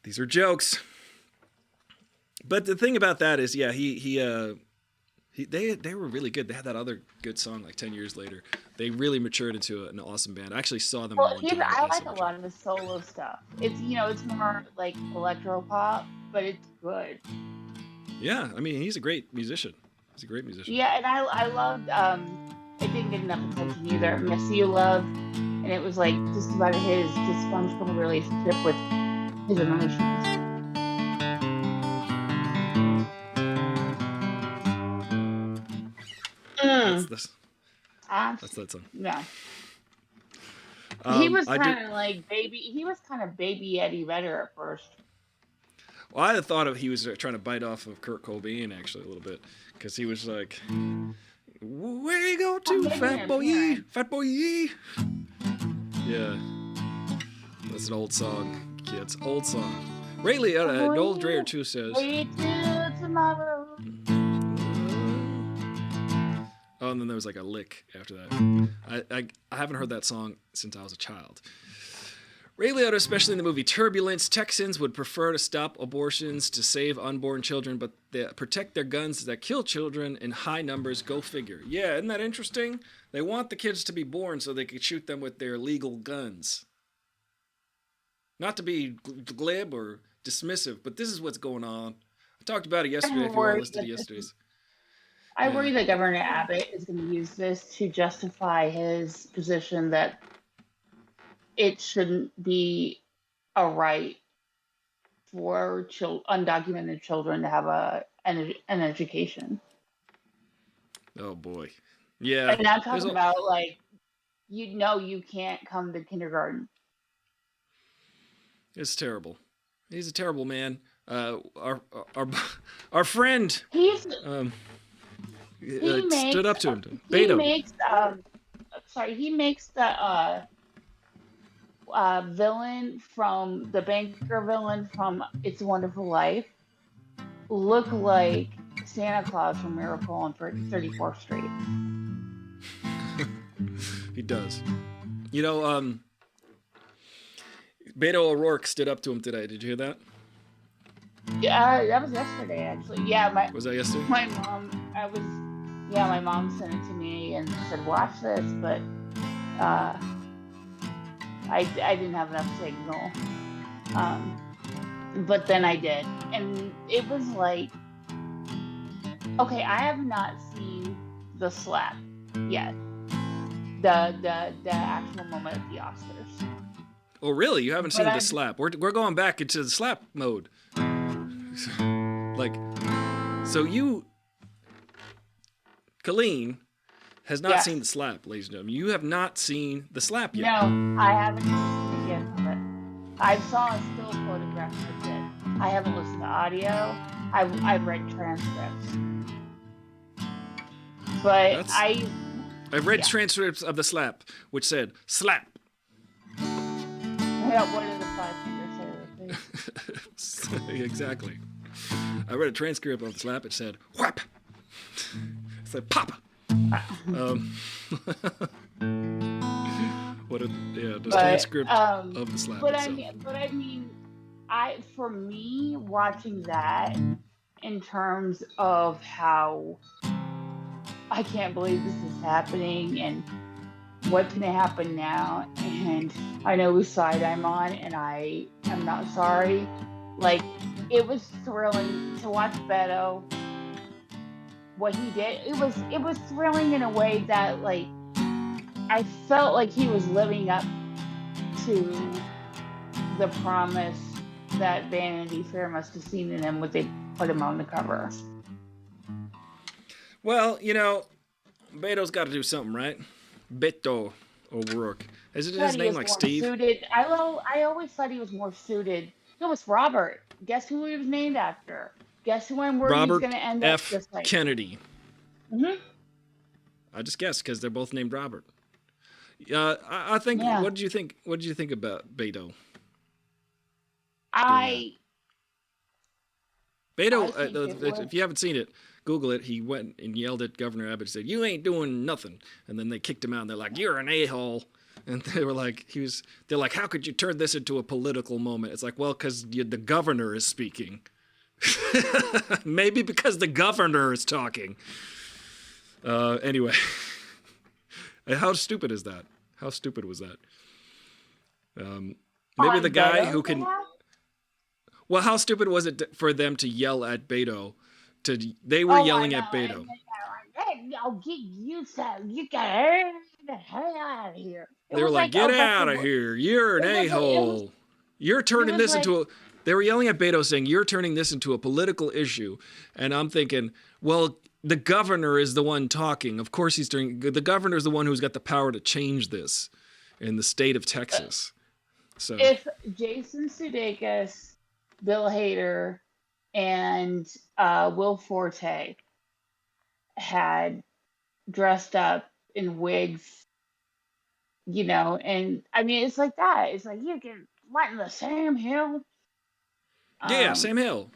these are jokes. But the thing about that is, yeah, they were really good. They had that other good song like 10 years later. They really matured into an awesome band. I actually saw them well, one time I at like a Silverchair. lot of his solo stuff. It's more like electro pop, but it's good. Yeah, I mean, he's a great musician. He's a great musician. Yeah, and I loved it didn't get enough attention either. Messier Love, and it was like just about his dysfunctional relationship with his emotions. That's Mm. this. Um, That's that song. yeah. He was I did. kind of like baby. He was kind of baby Eddie Vedder at first. Well, I had thought of he was trying to bite off of Kurt Cobain actually a little bit, because he was like, "Where you go Oh, to, maybe an fat boy? appearance. Fat boy?" Yeah, that's an old song, kids. Old song. Ray Liotta, Noel Dreyer too says. Wait till tomorrow. Oh, and then there was like a lick after that. I haven't heard that song since I was a child. Ray Liotta, especially in the movie Turbulence, Texans would prefer to stop abortions to save unborn children, but they protect their guns that kill children in high numbers. Go figure. Yeah, isn't that interesting? They want the kids to be born so they could shoot them with their legal guns. Not to be glib or dismissive, but this is what's going on. I talked about it yesterday if you want to listen to yesterday's. I Yeah. worry that Governor Abbott is going to use this to justify his position that it shouldn't be a right for undocumented children to have an education. Oh boy. Yeah. And I'm talking about like, you can't come to kindergarten. It's terrible. He's a terrible man. Our friend. He's stood up to him. He Beto. makes he makes the villain from the banker villain from It's a Wonderful Life look like Santa Claus from Miracle on 34th Street. He does. You know, Beto O'Rourke stood up to him today. Did you hear that? Yeah, that was yesterday actually. Yeah, was that yesterday? My mom sent it to me and said watch this, but I didn't have enough signal. But then I did, and it was like, okay, I have not seen the slap yet. The actual moment at the Oscars. Oh, really? You haven't seen the slap? We're going back into the slap mode. Like, so you, Colleen, has not seen the slap, ladies and gentlemen. You have not seen the slap yet. No, I haven't seen it yet, but I saw a still photograph of it. I haven't listened to audio. I've read transcripts. But I've read transcripts of the slap, which said, slap. Yeah, what did the 5 fingers say? Exactly. I read a transcript of the slap. It said, whap. It said, pop. The transcript of the slap itself. I mean, for me, watching that in terms of how I can't believe this is happening and what's going to happen now, and I know whose side I'm on, and I am not sorry. Like, it was thrilling to watch Beto. What he did, it was thrilling in a way that, like, I felt like he was living up to the promise that Vanity Fair must have seen in him when they put him on the cover. Well, you know, Beto's got to do something, right? Beto O'Rourke. Isn't his name like Steve? Suited. I always thought he was more suited. No, it's Robert. Guess who he was named after? Guess who I'm worried he's going to end up just like? Kennedy. Mm-hmm. I just guessed because they're both named Robert. I think. Yeah. What did you think? What did you think about Beto? Beto. If you haven't seen it, Google it. He went and yelled at Governor Abbott and said, "You ain't doing nothing." And then they kicked him out and they're like, "You're an a-hole." And they were like, they're like, "How could you turn this into a political moment?" It's like, well, because the governor is speaking. Maybe because the governor is talking. Anyway. How stupid is that? How stupid was that? Maybe the guy who can... Well, how stupid was it for them to yell at Beto? They were yelling at Beto. You got the hell out of here. They were like, get out of here. You're an a-hole. You're turning this into a... They were yelling at Beto saying, you're turning this into a political issue. And I'm thinking, well, the governor is the one talking. Of course he's doing... The governor is the one who's got the power to change this in the state of Texas. So if Jason Sudeikis, Bill Hader, and Will Forte had dressed up in wigs, you know, and I mean, it's like that. It's like, you get right in the Sam Hill. Yeah, Sam Hill.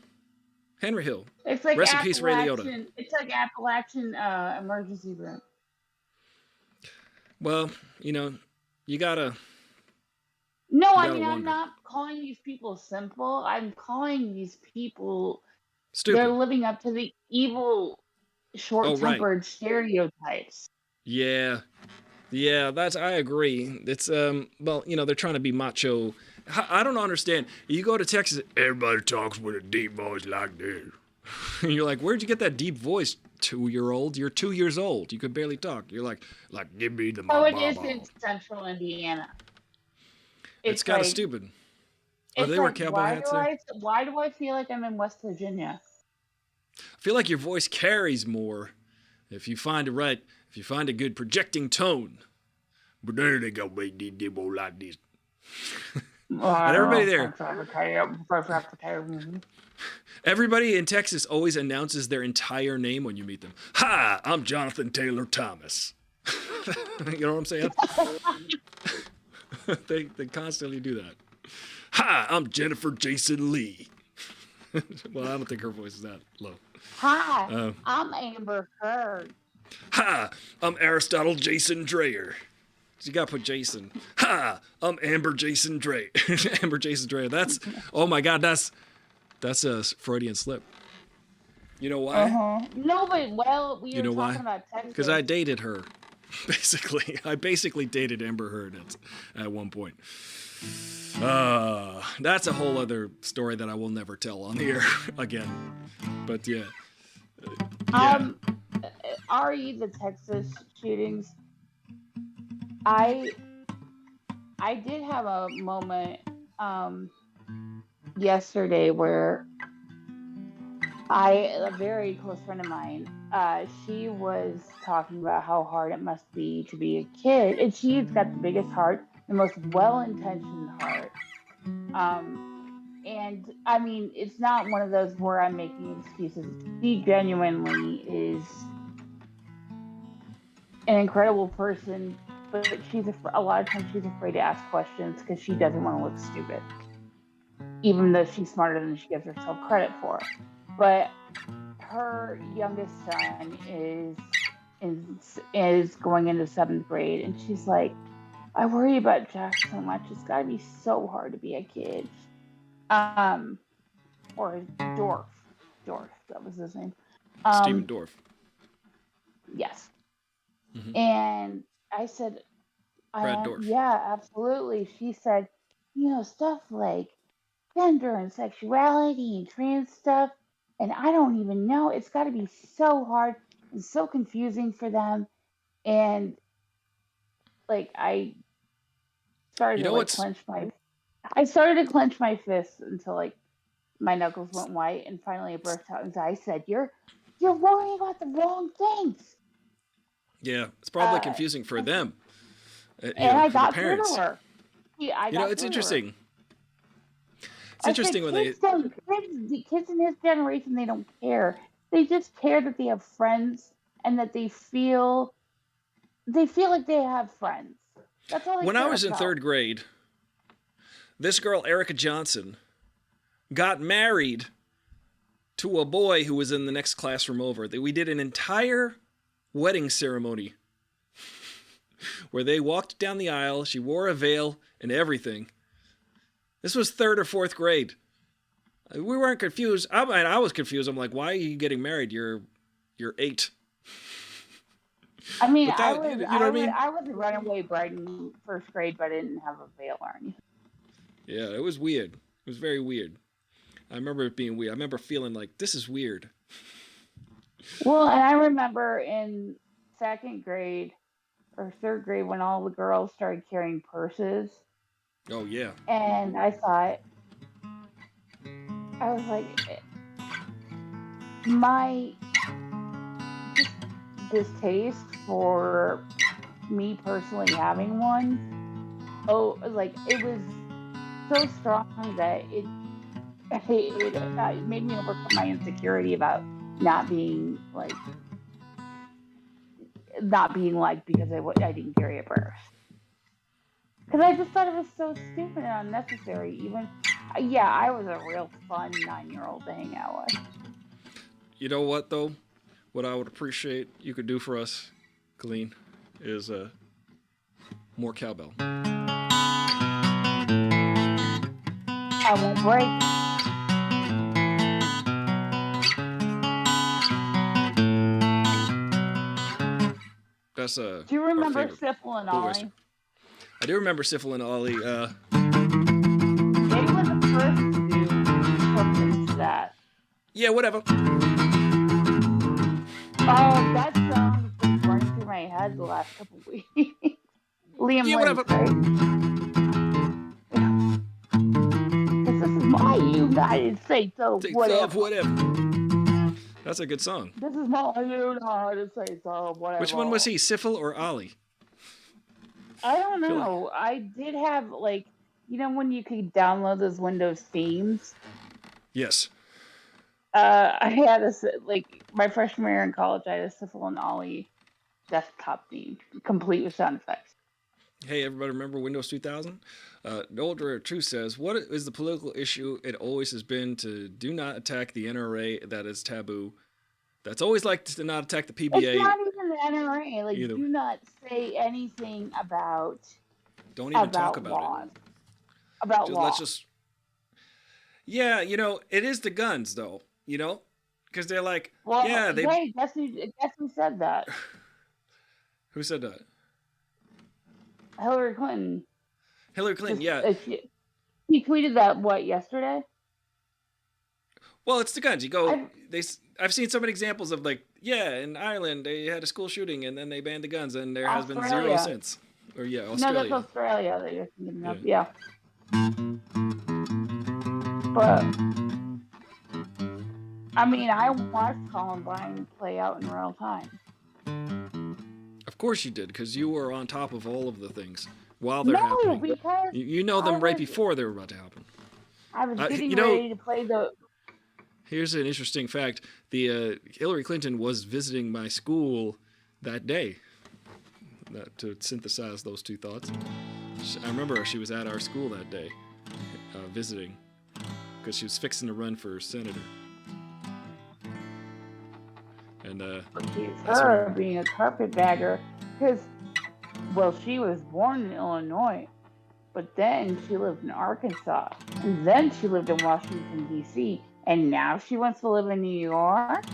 Henry Hill. It's like Rest in peace, Ray Liotta. It's like Appalachian emergency room. Well, you know, you gotta... No, I mean, I'm not calling these people simple. I'm calling these people... Stupid. They're living up to the evil, short-tempered stereotypes. Yeah. Yeah, I agree. It's, well, you know, they're trying to be macho. I don't understand. You go to Texas, everybody talks with a deep voice like this. And you're like, where'd you get that deep voice, 2-year-old? You're 2 years old. You could barely talk. You're like, give me the... Oh, it is in central Indiana. It's kind of stupid. Oh, they wear cowboy hats there? Why do I feel like I'm in West Virginia? I feel like your voice carries more if you find a good projecting tone. But then they go like this. And everybody there, Mhm. everybody in Texas always announces their entire name when you meet them. Hi, I'm Jonathan Taylor Thomas. You know what I'm saying? They constantly do that. Hi, I'm Jennifer Jason Lee. Well, I don't think her voice is that low. Hi, I'm Amber Heard. Hi, I'm Aristotle Jason Dreyer. You gotta put Jason. Ha! I'm Amber Jason Dreyer. Amber Jason Dreyer. That's, oh my God, that's a Freudian slip. You know why? No, but we You were know talking why? about Texas. Because I dated her. Basically, I basically dated Amber Heard at one point. That's a whole other story that I will never tell on the air again. But yeah. Ari, the Texas shootings. I did have a moment yesterday where a very close friend of mine, she was talking about how hard it must be to be a kid, and she's got the biggest heart, the most well-intentioned heart. And I mean, it's not one of those where I'm making excuses. She genuinely is an incredible person, but a lot of times she's afraid to ask questions because she doesn't want to look stupid, even though she's smarter than she gives herself credit for. But her youngest son is going into 7th grade, and she's like, I worry about Jack so much. It's got to be so hard to be a kid. Or Dorf, that was his name. Stephen Dorff. Yes. Mm-hmm. And I said, Brad Dorff. Yeah, absolutely. She said, stuff like gender and sexuality and trans stuff, and I don't even know. It's got to be so hard and so confusing for them. And like I started to clench my fists until like my knuckles went white, and finally I burst out and I said, You're worrying about the wrong things. Yeah, it's probably confusing for them. And I got through to her. It's interesting. It's interesting when the kids in his generation, they don't care. They just care that they have friends and that they feel like they have friends. That's all. When I was in 3rd grade, this girl Erica Johnson got married to a boy who was in the next classroom over. We did an entire wedding ceremony where they walked down the aisle. She wore a veil and everything. This was 3rd or 4th grade. We weren't confused. I was confused. I'm like, why are you getting married? You're 8. I mean, I was a runaway bride in 1st grade, but I didn't have a veil or anything. Yeah, it was weird. It was very weird. I remember it being weird. I remember feeling like, this is weird. Well, and I remember in 2nd grade or 3rd grade when all the girls started carrying purses. Oh, yeah. And I thought, I was like, my distaste for me personally having one, it was so strong that it made me overcome my insecurity about not being liked because I didn't carry a purse. Because I just thought it was so stupid and unnecessary. I was a real fun 9-year-old to hang out with. You know what, though? What I would appreciate you could do for us, Colleen, is more cowbell. I won't break. That's Do you remember Syphil and Ollie? I do remember Syphil and Ollie. They were the first to do something to that. Yeah, whatever. Oh, that song has been running through my head the last couple of weeks. Liam Lynch, right? This is my United States of whatever. That's a good song. This is my United States of whatever. Which one was he, Syphil or Ollie? I don't know. I did have You know when you could download those Windows themes? Yes. I had like my freshman year in college. I had a Syphil and Ollie desktop theme, complete with sound effects. Hey, everybody, remember Windows 2000? Noel Dreher True says, "What is the political issue? It always has been to do not attack the NRA. That is taboo. That's always like to not attack the It's PBA not even the NRA. Like, either. do not say anything Don't even talk about about it. laws. About Let's law. just, yeah, it is the guns though, because they're like, Well, yeah, they. hey, guess who said that? Who said that? Hillary Clinton. Hillary Clinton. Yeah. He tweeted that yesterday? Well, it's the guns. You go. I've seen so many examples of like, yeah, in Ireland they had a school shooting and then they banned the guns and there has been 0 since. Or yeah, Australia. No, that's Australia that you're thinking of. Yeah. But I mean, I watched Columbine play out in real time. Of course you did, because you were on top of all of the things while they're happening. No, because you know them right before they were about to happen. I was getting ready to play the. Here's an interesting fact: the Hillary Clinton was visiting my school that day. To synthesize those two thoughts, I remember she was at our school that day, visiting, because she was fixing to run for senator. And her being a carpetbagger, because she was born in Illinois, but then she lived in Arkansas, and then she lived in Washington D.C., and now she wants to live in New York.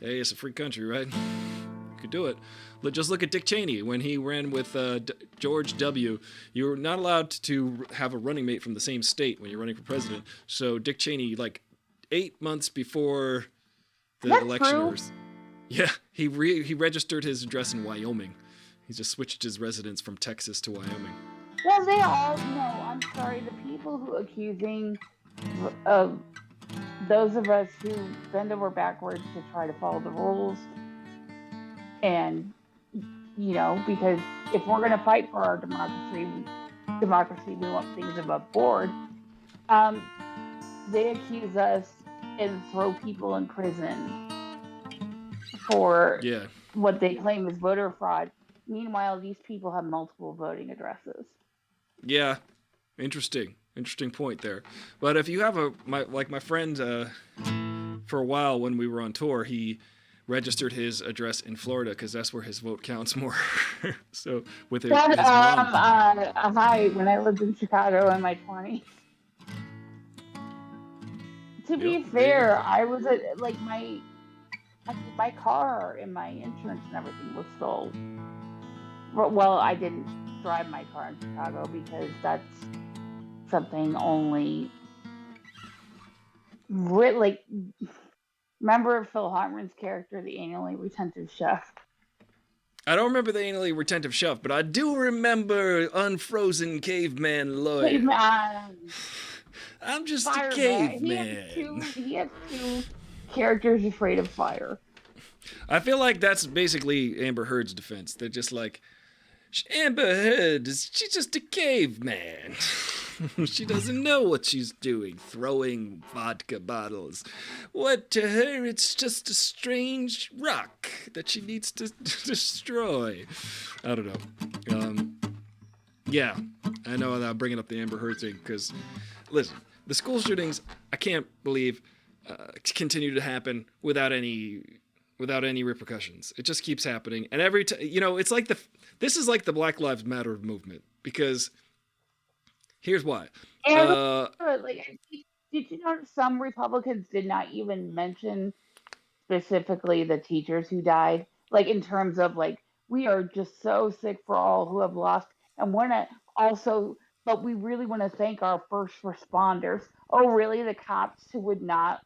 Hey, it's a free country, right? You could do it. Just look at Dick Cheney when he ran with George W. You're not allowed to have a running mate from the same state when you're running for president. So Dick Cheney, like 8 months before the election, yeah, he registered his address in Wyoming. He just switched his residence from Texas to Wyoming. Well, they all know. I'm sorry, the people who accusing of those of us who bend over backwards to try to follow the rules, and because if we're going to fight for our democracy, we want things above board. They accuse us and throw people in prison for what they claim is voter fraud. Meanwhile, these people have multiple voting addresses. Yeah, interesting point there. But if you have my friend, for a while when we were on tour, he registered his address in Florida because that's where his vote counts more. So with his mom. Hi, when I lived in Chicago in my 20s. To be fair, I was my car and my insurance and everything was sold. Well, I didn't drive my car in Chicago because that's something only remember Phil Hartman's character, the anally retentive chef? I don't remember the anally retentive chef, but I do remember Unfrozen Caveman Lloyd. Caveman. I'm just a caveman. He has two characters afraid of fire. I feel like that's basically Amber Heard's defense. They're just like, Amber Heard, she's just a caveman. She doesn't know what she's doing, throwing vodka bottles. What to her, it's just a strange rock that she needs to destroy. I don't know. Yeah, I know that I'm bringing up the Amber Heard thing because, listen, the school shootings, I can't believe, continue to happen without any repercussions. It just keeps happening, and every time, it's like this is like the Black Lives Matter movement, because here's why. Did you notice some Republicans did not even mention specifically the teachers who died? Like, in terms of we are just so sick for all who have lost, and we're not also, but we really want to thank our first responders. Oh, really? The cops who would not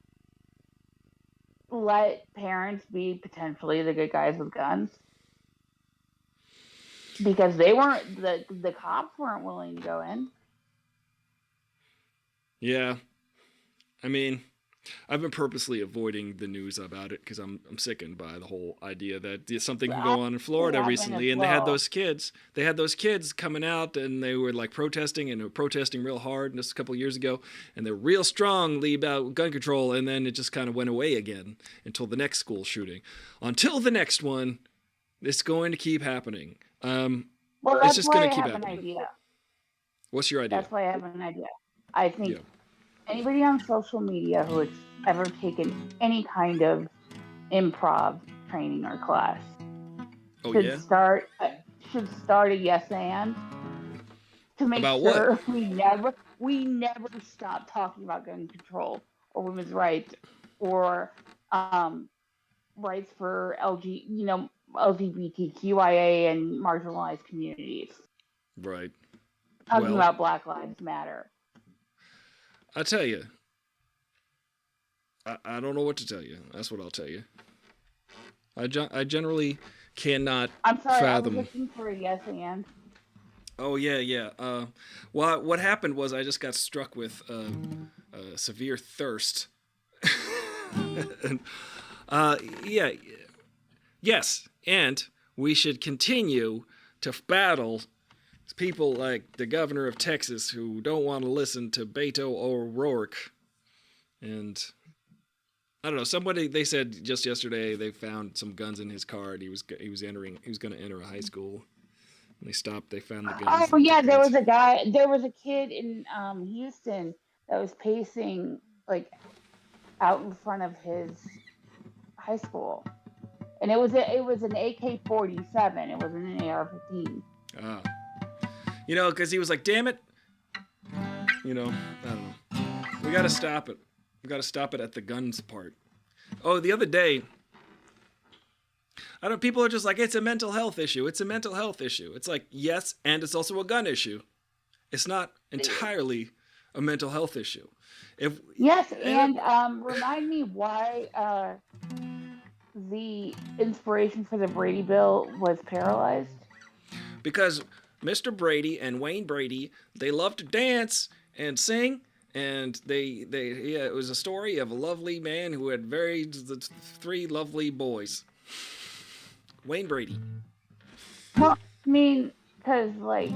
let parents be potentially the good guys with guns? Because they weren't, the cops weren't willing to go in. Yeah. I mean, I've been purposely avoiding the news about it because I'm sickened by the whole idea that something can I go on in Florida haven't as recently, and well. they had those kids coming out, and they were like protesting, and they were protesting real hard just a couple of years ago, and they're real strongly about gun control, and then it just kind of went away again until the next school shooting. Until the next one, it's going to keep happening. Well, It's that's just going why I to keep have an happening. idea. What's your idea? That's why I have an idea. I Yeah. think anybody on social media who has ever taken any kind of improv training or class Oh should yeah. start a yes and to make About what? sure we never stop talking about gun control or women's rights or rights for LGBTQIA and marginalized communities. Right. Talking Well, about Black Lives Matter. I tell you, I don't know what to tell you. That's what I'll tell you. I generally cannot I'm sorry, I was fathom. looking for a yes and. Oh yeah, yeah. Well, what happened was I just got struck with severe thirst. and, yeah, yes, and we should continue to battle people like the governor of Texas who don't want to listen to Beto O'Rourke. And I don't know. Somebody they said just yesterday they found some guns in his car, and he was going to enter a high school. And they stopped. They found the guns Oh and yeah, took there it. was a guy. There was a kid in Houston that was pacing like out in front of his high school, and it was an AK-47. It wasn't an AR-15. Ah, because he was like, "Damn it!" I don't know. We got to stop it. We got to stop it at the guns part. Oh, the other day, I don't. People are just like, "It's a mental health issue. It's a mental health issue." It's like, yes, and it's also a gun issue. It's not entirely a mental health issue. If Yes, and and remind me why the inspiration for the Brady Bill was paralyzed. because Mr. Brady and Wayne Brady, they love to dance and sing, and it was a story of a lovely man who had three lovely boys. Wayne Brady. Well, I mean, because like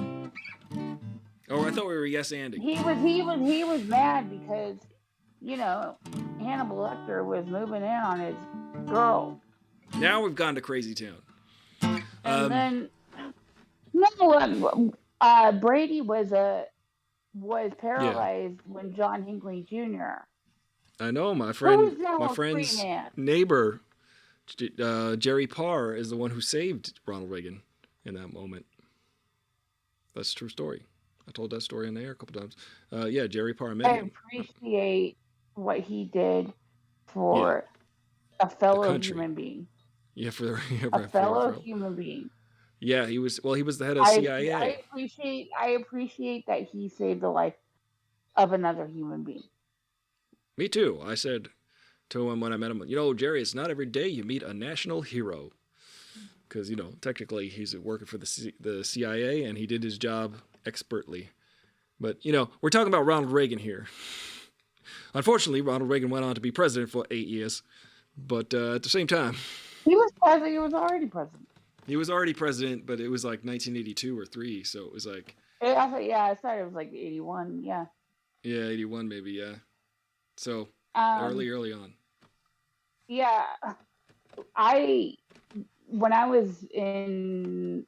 Oh, I thought we were yes anding. he was mad because Hannibal Lecter was moving in on his girl, Now we've gone to Crazy Town. and Um, then no, Brady was yeah, paralyzed when John Hinckley Jr. I know Who is my now a free friend's man. neighbor, Jerry Parr, is the one who saved Ronald Reagan in that moment. That's a true story. I told that story in the air a couple times. Yeah, Jerry Parr met I him. appreciate what he did Yeah, for a the fellow country. human being. Yeah, A fellow human being. Yeah, he was. Well, he was the head of CIA. I appreciate that he saved the life of another human being. Me too. I said to him when I met him, Jerry, it's not every day you meet a national hero. Because technically he's working for the CIA and he did his job expertly. But we're talking about Ronald Reagan here. Unfortunately, Ronald Reagan went on to be president for 8 years. But at the same time, He was president. He was already president. he was already president, but it was like 1982 or 3, so it was like I thought it was like 81. Yeah. yeah, 81 maybe, yeah. So Um. early on. Yeah. When I was in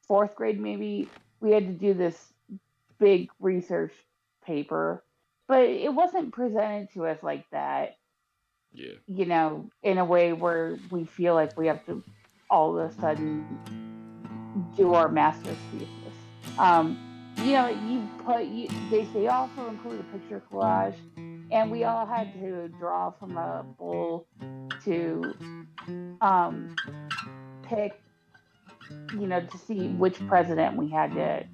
fourth grade, maybe we had to do this big research paper, but it wasn't presented to us like that. Yeah. In a way where we feel like we have to all of a sudden do our master's thesis. They also include a picture collage, and we all had to draw from a bowl to pick, to see which president we had to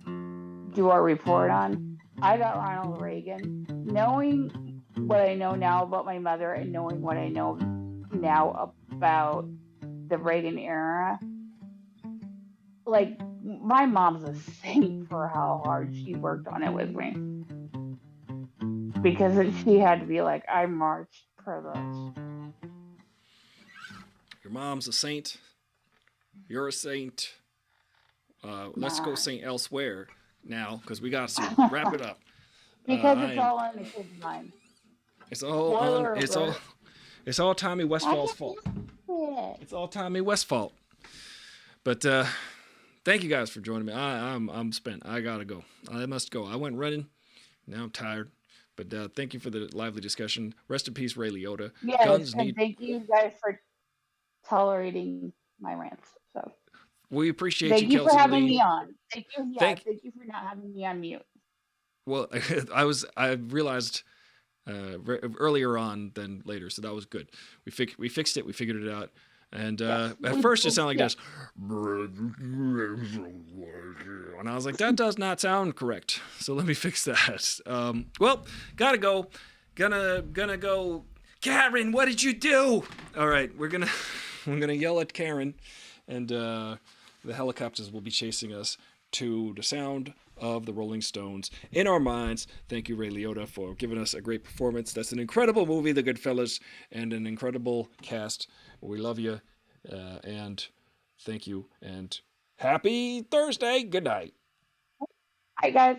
do our report on. I got Ronald Reagan. Knowing what I know now about my mother and knowing what I know now about the Reagan era, like, my mom's a saint for how hard she worked on it with me. Because she had to be like, I marched her looks. Your mom's a saint. You're a saint. Let's go saint elsewhere now, because we got to wrap it up. Because it's all on the kid's mind. It's all it's all Tommy Westfall's fault. It's all Tommy Westfall. But thank you guys for joining me. I'm spent. I gotta go. I must go. I went running. Now I'm tired. But thank you for the lively discussion. Rest in peace, Ray Liotta. Yes, and thank you guys for tolerating my rants. So we appreciate thank you Kelsey for having Lee. me on. Thank you. Yeah, thank you for not having me on mute. Well, I realized earlier on than later, so that was good. We fixed it. We figured it out. And at first it sounded like this. And I was like, that does not sound correct. So let me fix that. Well, gotta go. Gonna go. Karen, what did you do? All right, we're gonna yell at Karen, and the helicopters will be chasing us to the sound of the Rolling Stones in our minds. Thank you, Ray Liotta, for giving us a great performance. That's an incredible movie, The Goodfellas, and an incredible cast. We love you, and thank you, and happy Thursday. Good night. Hi, guys.